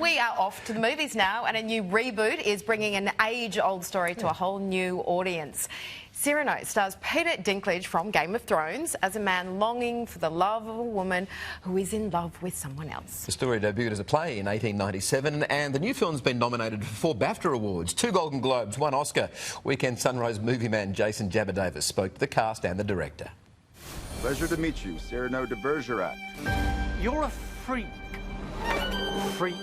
We are off to the movies now, and a new reboot is bringing an age-old story to a whole new audience. Cyrano stars Peter Dinklage from Game of Thrones as a man longing for the love of a woman who is in love with someone else. The story debuted as a play in 1897, and the new film's been nominated for 4 BAFTA awards, 2 Golden Globes, 1 Oscar. Weekend Sunrise movie man Jason Jabba Davis spoke to the cast and the director. Pleasure to meet you, Cyrano de Bergerac. You're a freak. Freak.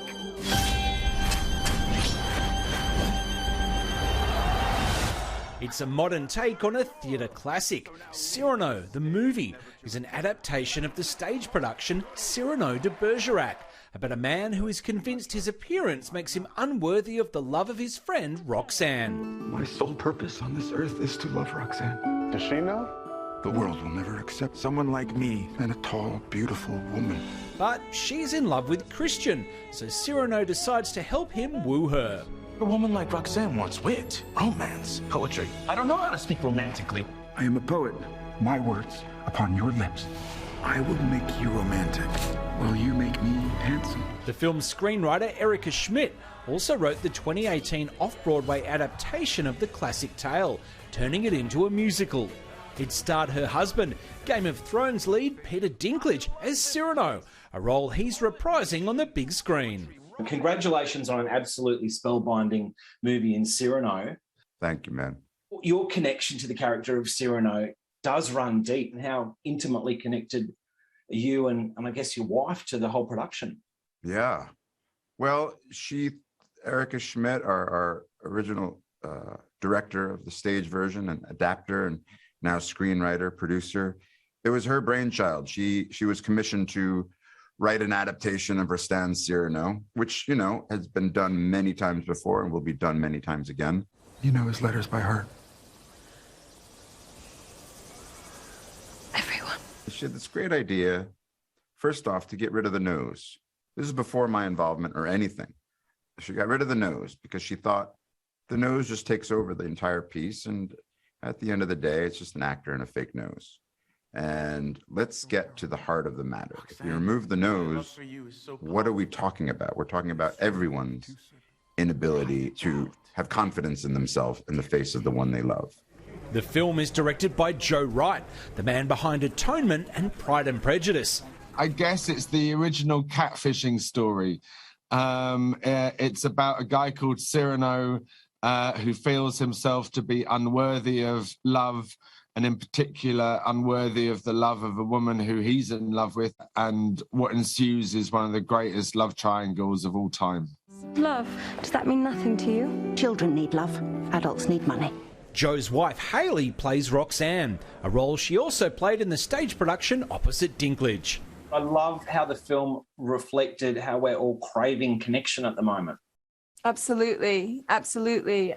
It's a modern take on a theatre classic. Cyrano, the movie, is an adaptation of the stage production Cyrano de Bergerac, about a man who is convinced his appearance makes him unworthy of the love of his friend Roxanne. My sole purpose on this earth is to love Roxanne. Does she know? The world will never accept someone like me and a tall, beautiful woman. But she's in love with Christian, so Cyrano decides to help him woo her. A woman like Roxanne wants wit, romance, poetry. I don't know how to speak romantically. I am a poet. My words upon your lips. I will make you romantic while you make me handsome. The film's screenwriter Erica Schmidt also wrote the 2018 off-Broadway adaptation of the classic tale, turning it into a musical. It starred her husband, Game of Thrones lead Peter Dinklage, as Cyrano, a role he's reprising on the big screen. Congratulations on an absolutely spellbinding movie in Cyrano. Thank you, man. Your connection to the character of Cyrano does run deep, and how intimately connected are you and I guess your wife to the whole production? Yeah. Well, Erica Schmidt, our original director of the stage version and adapter and now screenwriter, producer, it was her brainchild. She was commissioned to write an adaptation of Rostan's Cyrano, which, you know, has been done many times before and will be done many times again. You know his letters by heart. Everyone. She had this great idea, first off, to get rid of the nose. This is before my involvement or anything. She got rid of the nose because she thought the nose just takes over the entire piece, and at the end of the day, it's just an actor and a fake nose. And let's get to the heart of the matter. If you remove the nose, what are we talking about? We're talking about everyone's inability to have confidence in themselves in the face of the one they love. The film is directed by Joe Wright, the man behind Atonement and Pride and Prejudice. I guess it's the original catfishing story. It's about a guy called Cyrano who feels himself to be unworthy of love, and in particular unworthy of the love of a woman who he's in love with, and what ensues is one of the greatest love triangles of all time. Love, does that mean nothing to you? Children need love, adults need money. Joe's wife Hayley plays Roxanne, a role she also played in the stage production opposite Dinklage. I love how the film reflected how we're all craving connection at the moment. Absolutely, absolutely.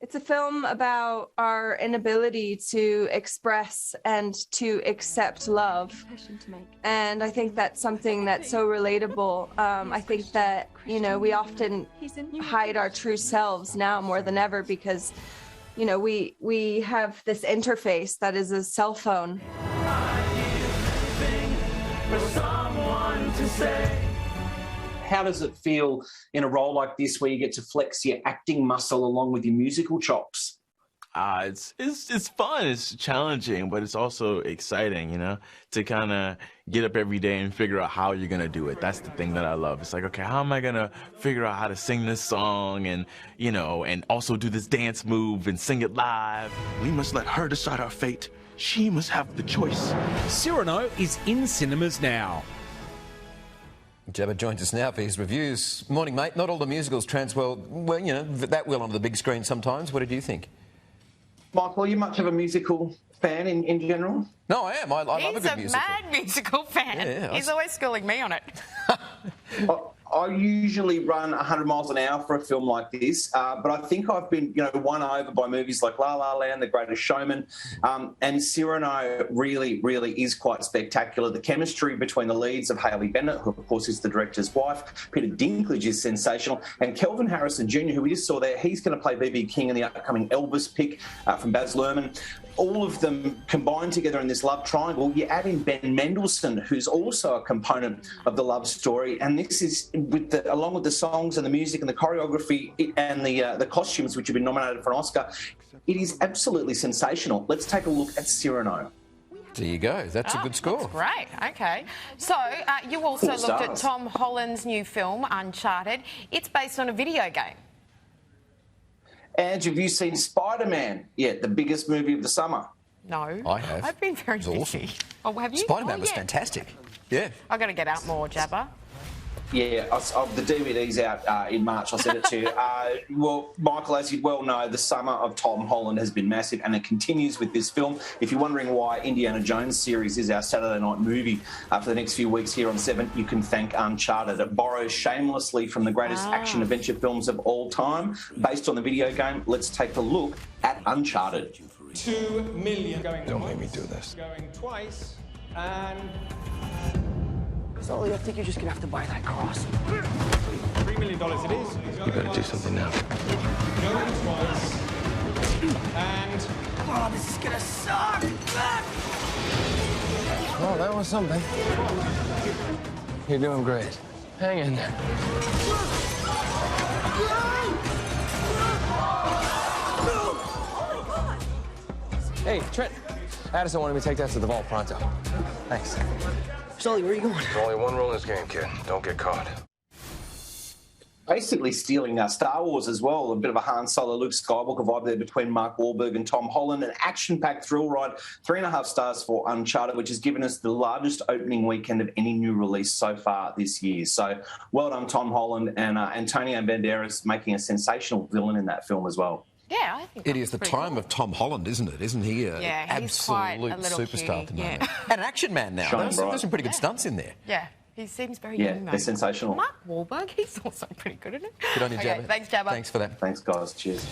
It's a film about our inability to express and to accept love. And I think that's something that's so relatable. I think that, you know, we often hide our true selves now more than ever because, you know, we have this interface that is a cell phone. How does it feel in a role like this where you get to flex your acting muscle along with your musical chops? It's fun. It's challenging, but it's also exciting, you know, to kind of get up every day and figure out how you're going to do it. That's the thing that I love. It's like, okay, how am I going to figure out how to sing this song and, you know, and also do this dance move and sing it live? We must let her decide our fate. She must have the choice. Cyrano is in cinemas now. Jabba joins us now for his reviews. Morning, mate. Not all the musicals transfer well, you know, that well onto the big screen sometimes. What did you think? Michael, are you much of a musical fan in general? No, I am. I love a good musical. He's a mad musical fan. Yeah, He's always schooling me on it. I usually run 100 miles an hour for a film like this, but I think I've been, you know, won over by movies like La La Land, The Greatest Showman, and Cyrano really, really is quite spectacular. The chemistry between the leads of Hayley Bennett, who of course is the director's wife, Peter Dinklage is sensational, and Kelvin Harrison Jr., who we just saw there, he's going to play B.B. King in the upcoming Elvis pick from Baz Luhrmann. All of them combined together in this love triangle. You add in Ben Mendelsohn, who's also a component of the love story, and this is along with the songs and the music and the choreography and the costumes, which have been nominated for an Oscar, it is absolutely sensational. Let's take a look at Cyrano. There you go. That's a good score. That's great. Okay. So you also Cool looked at stars. Tom Holland's new film, Uncharted. It's based on a video game. And have you seen Spider-Man yet? The biggest movie of the summer. No. I have. I've been very It was busy. awesome. Oh, have you? Spider-Man Oh, was yeah. fantastic. Yeah. I've got to get out more, Jabba. Yeah, the DVD's out in March. I'll send it to you. Well, Michael, as you well know, the summer of Tom Holland has been massive, and it continues with this film. If you're wondering why Indiana Jones series is our Saturday night movie for the next few weeks here on 7, you can thank Uncharted. It borrows shamelessly from the greatest action-adventure films of all time. Based on the video game, let's take a look at Uncharted. 2 million going. Don't make me do this. Going twice, and Sully, I think you're just gonna have to buy that cross. $3 million it is. You better do something now. Going twice, and Oh, this is gonna suck! Well, that was something. You're doing great. Hang in there. Hey, Trent. Addison wanted me to take that to the vault pronto. Thanks. Sully, where are you going? There's only one rule in this game, kid. Don't get caught. Basically stealing Star Wars as well. A bit of a Han Solo, Luke Skywalker vibe there between Mark Wahlberg and Tom Holland. An action-packed thrill ride. 3.5 stars for Uncharted, which has given us the largest opening weekend of any new release so far this year. So well done, Tom Holland, and Antonio Banderas making a sensational villain in that film as well. Yeah, I think It is the time of Tom Holland, isn't it? Isn't he an Yeah, he's quite a absolute little superstar at the cutie, moment? yeah. And an action man now. Shining bright. There's some pretty good stunts in there. Yeah, he seems very Yeah, young, though. they're sensational. Mark Wahlberg, he's also pretty good, isn't he? Good on you, Okay, Jabba. thanks, Jabba. Thanks for that. Thanks, guys. Cheers.